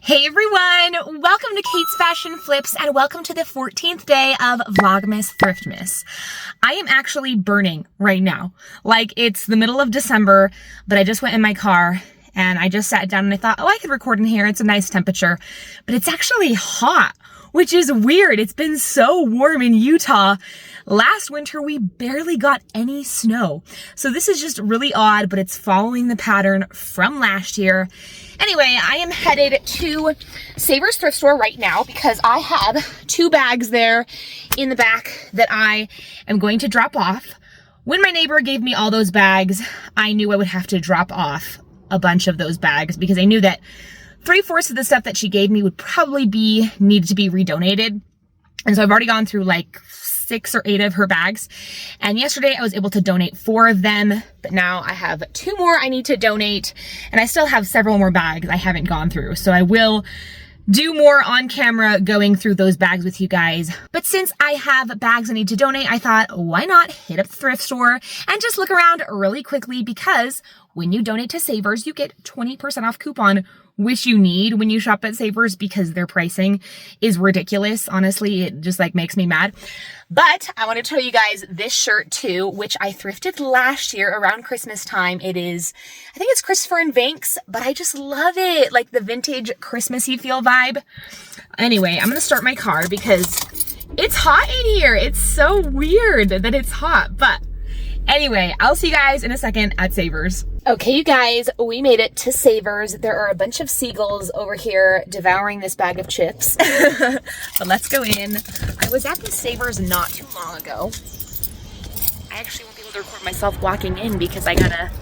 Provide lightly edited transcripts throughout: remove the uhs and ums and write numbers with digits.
Hey everyone, welcome to Kate's Fashion Flips and welcome to the 14th day of VLOGMAS THRIFTMAS. I am actually burning right now. Like it's the middle of December, but I just went in my car and I just sat down and I thought, oh, I could record in here. It's a nice temperature, but it's actually hot, which is weird. It's been so warm in Utah. Last winter, we barely got any snow. So this is just really odd, but it's following the pattern from last year. Anyway, I am headed to Savers thrift store right now because I have 2 bags there in the back that I am going to drop off. When my neighbor gave me all those bags, I knew I would have to drop off a bunch of those bags because I knew that 3/4 of the stuff that she gave me would probably need to be redonated. And so I've already gone through like 6 or 8 of her bags. And yesterday I was able to donate 4 of them, but now I have 2 more I need to donate. And I still have several more bags I haven't gone through. So I will do more on camera going through those bags with you guys. But since I have bags I need to donate, I thought, why not hit up the thrift store and just look around really quickly, because when you donate to Savers, you get 20% off coupon, which you need when you shop at Savers because their pricing is ridiculous. Honestly, it just like makes me mad. But I want to show you guys this shirt too, which I thrifted last year around Christmas time. I think it's Christopher and Vanks, but I just love it. Like the vintage Christmassy feel vibe. Anyway, I'm going to start my car because it's hot in here. It's so weird that it's hot, but anyway, I'll see you guys in a second at Savers. Okay, you guys, we made it to Savers. There are a bunch of seagulls over here devouring this bag of chips. But let's go in. I was at the Savers not too long ago. I actually won't be able to record myself walking in because I gotta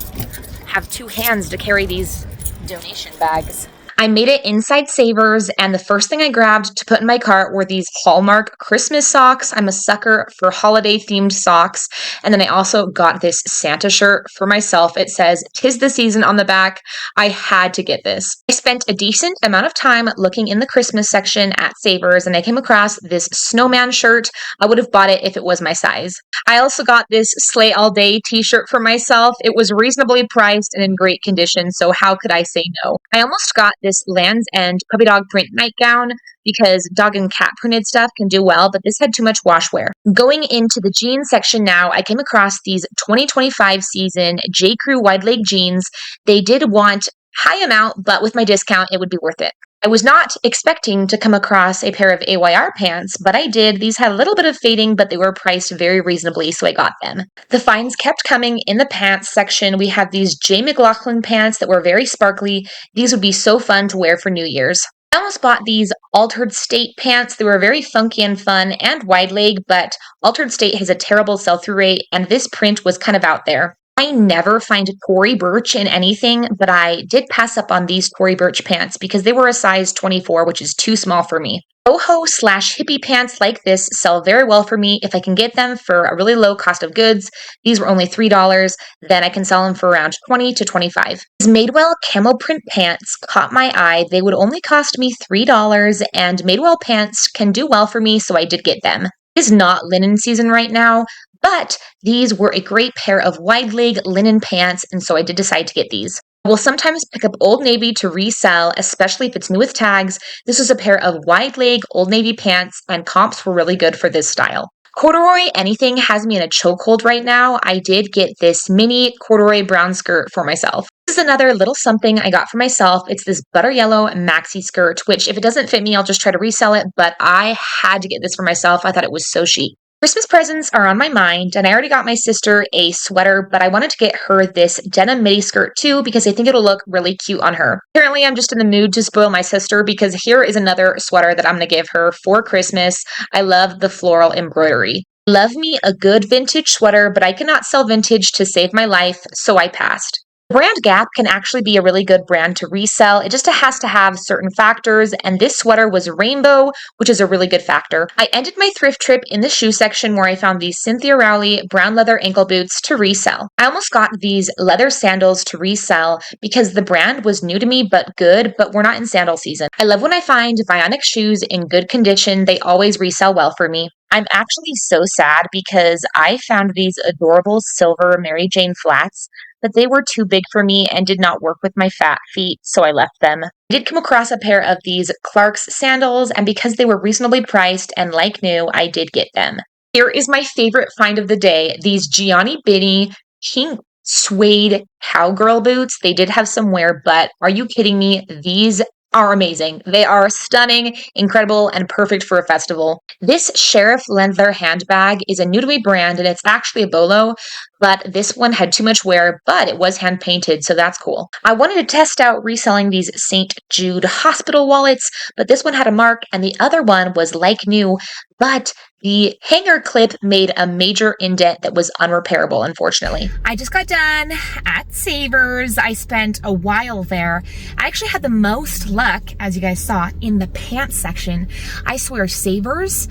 have 2 hands to carry these donation bags. I made it inside Savers, and the first thing I grabbed to put in my cart were these Hallmark Christmas socks. I'm a sucker for holiday-themed socks. And then I also got this Santa shirt for myself. It says, "'Tis the season" on the back. I had to get this. I spent a decent amount of time looking in the Christmas section at Savers, and I came across this snowman shirt. I would have bought it if it was my size. I also got this Slay All Day t-shirt for myself. It was reasonably priced and in great condition, so how could I say no? I almost got this Land's End puppy dog print nightgown because dog and cat printed stuff can do well, but this had too much wash wear. Going into the jeans section now, I came across these 2025 season J. Crew wide leg jeans. They did want high amount, but with my discount, it would be worth it. I was not expecting to come across a pair of AYR pants, but I did. These had a little bit of fading, but they were priced very reasonably, so I got them. The finds kept coming in the pants section. We have these J. McLaughlin pants that were very sparkly. These would be so fun to wear for New Year's. I almost bought these Altered State pants. They were very funky and fun and wide leg, but Altered State has a terrible sell-through rate, and this print was kind of out there. I never find Tory Burch in anything, but I did pass up on these Tory Burch pants because they were a size 24, which is too small for me. Boho/hippie pants like this sell very well for me. If I can get them for a really low cost of goods, these were only $3, then I can sell them for around $20 to $25. These Madewell camel print pants caught my eye. They would only cost me $3, and Madewell pants can do well for me, so I did get them. It is not linen season right now, but these were a great pair of wide leg linen pants, and so I did decide to get these. I will sometimes pick up Old Navy to resell, especially if it's new with tags. This was a pair of wide leg Old Navy pants, and comps were really good for this style. Corduroy anything has me in a chokehold right now. I did get this mini corduroy brown skirt for myself. This is another little something I got for myself. It's this butter yellow maxi skirt, which if it doesn't fit me, I'll just try to resell it, but I had to get this for myself. I thought it was so chic. Christmas presents are on my mind, and I already got my sister a sweater, but I wanted to get her this denim midi skirt too because I think it'll look really cute on her. Apparently, I'm just in the mood to spoil my sister because here is another sweater that I'm going to give her for Christmas. I love the floral embroidery. Love me a good vintage sweater, but I cannot sell vintage to save my life, so I passed. The brand Gap can actually be a really good brand to resell. It just has to have certain factors, and this sweater was rainbow, which is a really good factor. I ended my thrift trip in the shoe section where I found these Cynthia Rowley brown leather ankle boots to resell. I almost got these leather sandals to resell because the brand was new to me but good, but we're not in sandal season. I love when I find Vionic shoes in good condition. They always resell well for me. I'm actually so sad because I found these adorable silver Mary Jane flats. but they were too big for me and did not work with my fat feet, so I left them. I did come across a pair of these Clark's sandals, and because they were reasonably priced and like new, I did get them. Here is my favorite find of the day, these Gianni Bini pink suede cowgirl boots. They did have some wear, but are you kidding me? These are amazing. They are stunning, incredible, and perfect for a festival. This Sheriff leather handbag is a new to me brand, and it's actually a bolo, but this one had too much wear, but it was hand painted, so that's cool. I wanted to test out reselling these St. Jude hospital wallets, but this one had a mark, and the other one was like new, but the hanger clip made a major indent that was unrepairable, unfortunately. I just got done at Savers. I spent a while there. I actually had the most luck, as you guys saw, in the pants section. I swear, Savers,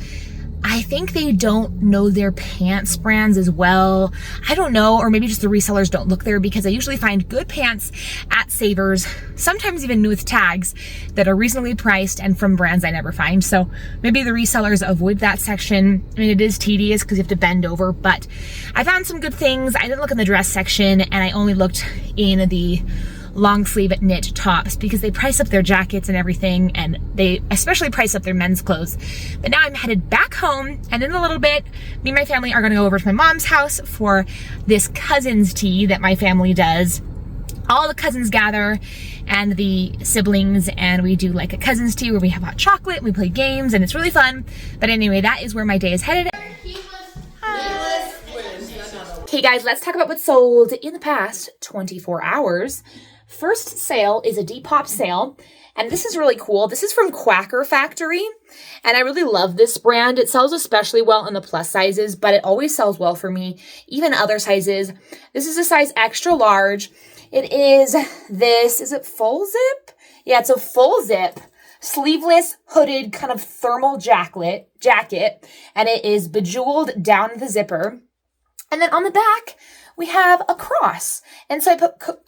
I think they don't know their pants brands as well. I don't know, or maybe just the resellers don't look there, because I usually find good pants at Savers, sometimes even with tags that are reasonably priced and from brands I never find. So maybe the resellers avoid that section. I mean, it is tedious because you have to bend over, but I found some good things. I didn't look in the dress section, and I only looked in the long sleeve knit tops because they price up their jackets and everything, and they especially price up their men's clothes. But now I'm headed back home, and in a little bit, me and my family are gonna go over to my mom's house for this cousins tea that my family does. All the cousins gather and the siblings, and we do like a cousins tea where we have hot chocolate and we play games, and it's really fun. But anyway, that is where my day is headed. Okay guys, let's talk about what sold in the past 24 hours. First sale is a Depop sale, and this is really cool. This is from Quacker Factory, and I really love this brand. It sells especially well in the plus sizes, but it always sells well for me, even other sizes. This is a size extra large. It is this, is it full zip? Yeah, it's a full zip, sleeveless, hooded, kind of thermal jacket, and it is bejeweled down the zipper. And then on the back, we have a cross. And so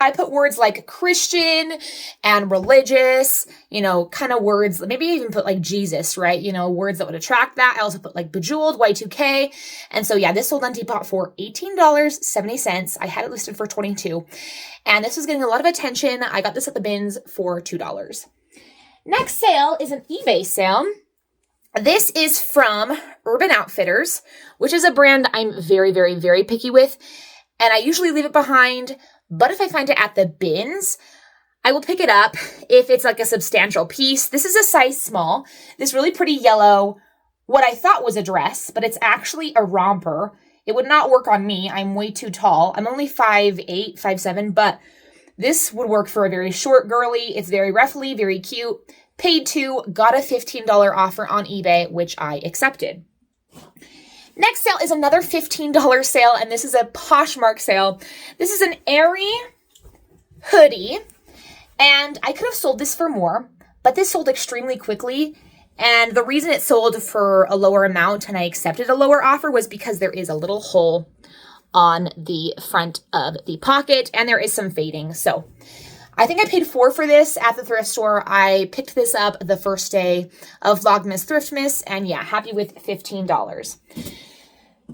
I put words like Christian and religious, you know, kind of words, maybe even put like Jesus, right? You know, words that would attract that. I also put like bejeweled, Y2K. And so yeah, this sold on Depop for $18.70. I had it listed for $22. And this was getting a lot of attention. I got this at the bins for $2. Next sale is an eBay sale. This is from Urban Outfitters, which is a brand I'm very, very, very picky with. And I usually leave it behind, but if I find it at the bins, I will pick it up if it's like a substantial piece. This is a size small, this really pretty yellow, what I thought was a dress, but it's actually a romper. It would not work on me. I'm way too tall. I'm only 5'8", 5'7", but this would work for a very short girly. It's very ruffly, very cute. Paid $2, got a $15 offer on eBay, which I accepted. Next sale is another $15 sale, and this is a Poshmark sale. This is an Aerie hoodie, and I could have sold this for more, but this sold extremely quickly. And the reason it sold for a lower amount and I accepted a lower offer was because there is a little hole on the front of the pocket, and there is some fading. So I think I paid $4 for this at the thrift store. I picked this up the first day of Vlogmas Thriftmas, and yeah, happy with $15.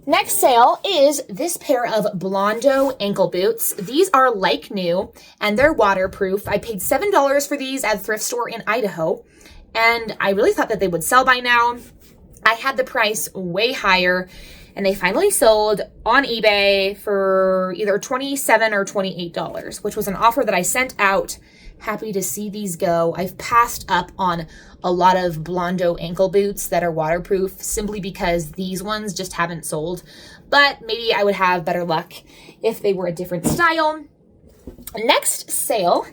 Next sale is this pair of Blondo ankle boots. These are like new, and they're waterproof. I paid $7 for these at a thrift store in Idaho, and I really thought that they would sell by now. I had the price way higher, and they finally sold on eBay for either $27 or $28, which was an offer that I sent out. Happy to see these go. I've passed up on a lot of Blondo ankle boots that are waterproof simply because these ones just haven't sold, but maybe I would have better luck if they were a different style. Next sale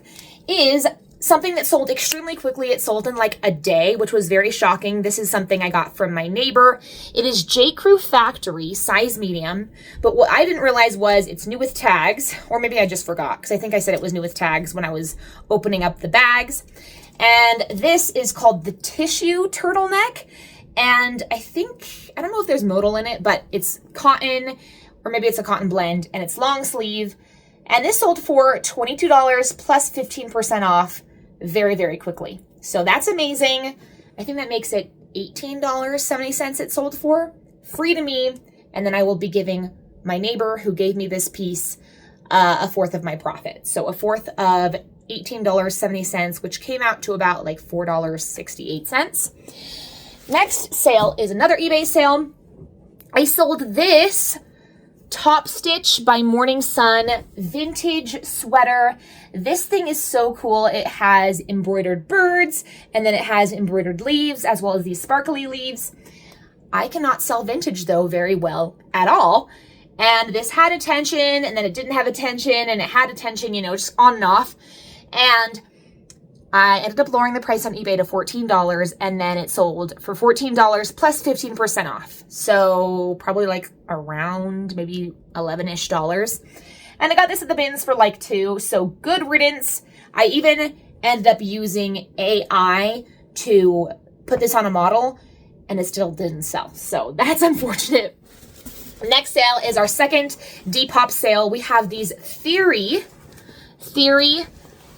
is something that sold extremely quickly. It sold in like a day, which was very shocking. This is something I got from my neighbor. It is J. Crew Factory, size medium. But what I didn't realize was it's new with tags, or maybe I just forgot because I think I said it was new with tags when I was opening up the bags. And this is called the Tissue Turtleneck. And I don't know if there's modal in it, but it's cotton, or maybe it's a cotton blend, and it's long sleeve. And this sold for $22 plus 15% off very, very quickly. So that's amazing. I think that makes it $18.70 it sold for. Free to me. And then I will be giving my neighbor who gave me this piece a fourth of my profit. So a fourth of $18.70, which came out to about like $4.68. Next sale is another eBay sale. I sold this Top Stitch by Morning Sun vintage sweater. This thing is so cool. It has embroidered birds, and then it has embroidered leaves as well as these sparkly leaves. I cannot sell vintage though very well at all. And this had attention, and then it didn't have attention, and it had attention, you know, just on and off. And I ended up lowering the price on eBay to $14, and then it sold for $14 plus 15% off. So probably like around maybe $11-ish. And I got this at the bins for like $2, so good riddance. I even ended up using AI to put this on a model, and it still didn't sell. So that's unfortunate. Next sale is our second Depop sale. We have these Theory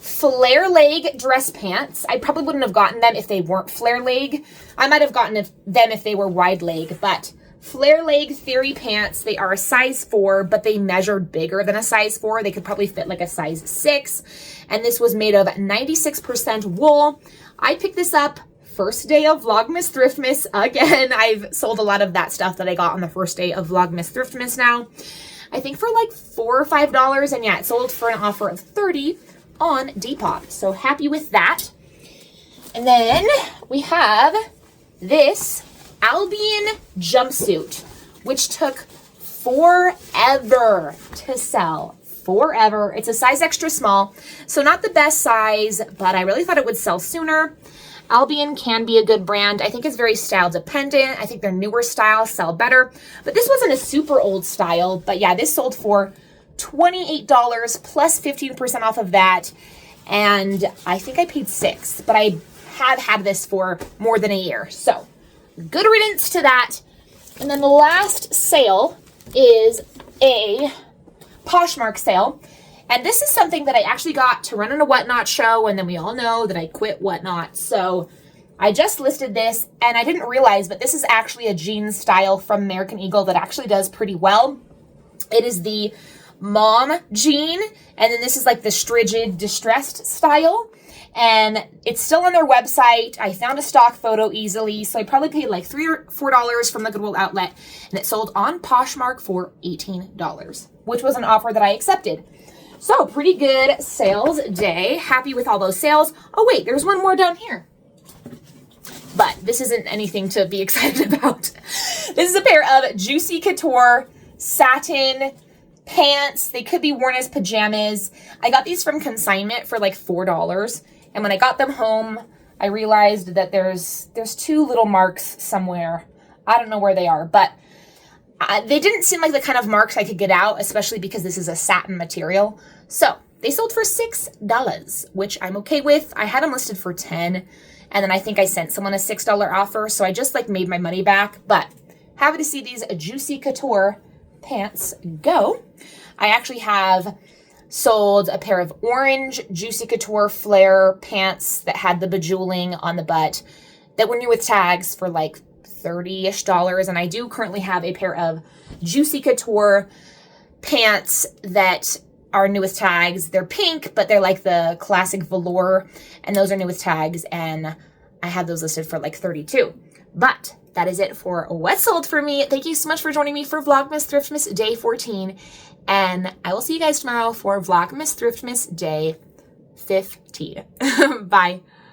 flare leg dress pants. I probably wouldn't have gotten them if they weren't flare leg. I might have gotten them if they were wide leg, but flare leg Theory pants. They are a size 4, but they measured bigger than a size 4. They could probably fit like a size 6. And this was made of 96% wool. I picked this up first day of Vlogmas Thriftmas. Again, I've sold a lot of that stuff that I got on the first day of Vlogmas Thriftmas now. I think for like $4 or $5, and yeah, it sold for an offer of $30 on Depop. So happy with that. And then we have this Albion jumpsuit, which took forever to sell. Forever. It's a size extra small, so not the best size, but I really thought it would sell sooner. Albion can be a good brand. I think it's very style dependent. I think their newer styles sell better, but this wasn't a super old style. But yeah, this sold for $28 plus 15% off of that. And I think I paid $6, but I have had this for more than a year. So good riddance to that. And then the last sale is a Poshmark sale. And this is something that I actually got to run in a Whatnot show, and then we all know that I quit Whatnot. So I just listed this, and I didn't realize, but this is actually a jeans style from American Eagle that actually does pretty well. It is the mom jean, and then this is like the strigid distressed style. And it's still on their website. I found a stock photo easily, so I probably paid like $3 or $4 from the Goodwill outlet, and it sold on Poshmark for $18, which was an offer that I accepted. So pretty good sales day. Happy with all those sales. Oh wait, there's one more down here. But this isn't anything to be excited about. This is a pair of Juicy Couture satin pants. They could be worn as pajamas. I got these from consignment for like $4. And when I got them home, I realized that there's 2 little marks somewhere. I don't know where they are, but they didn't seem like the kind of marks I could get out, especially because this is a satin material. So they sold for $6, which I'm okay with. I had them listed for $10, and then I think I sent someone a $6 offer, so I just like made my money back. But happy to see these Juicy Couture pants go. I actually have sold a pair of orange Juicy Couture flare pants that had the bejeweling on the butt that were new with tags for like $30-ish, and I do currently have a pair of Juicy Couture pants that are new with tags. They're pink, but they're like the classic velour, and those are new with tags, and I have those listed for like $32. But that is it for what sold for me. Thank you so much for joining me for Vlogmas Thriftmas Day 14, and I will see you guys tomorrow for Vlogmas Thriftmas Day 15. Bye.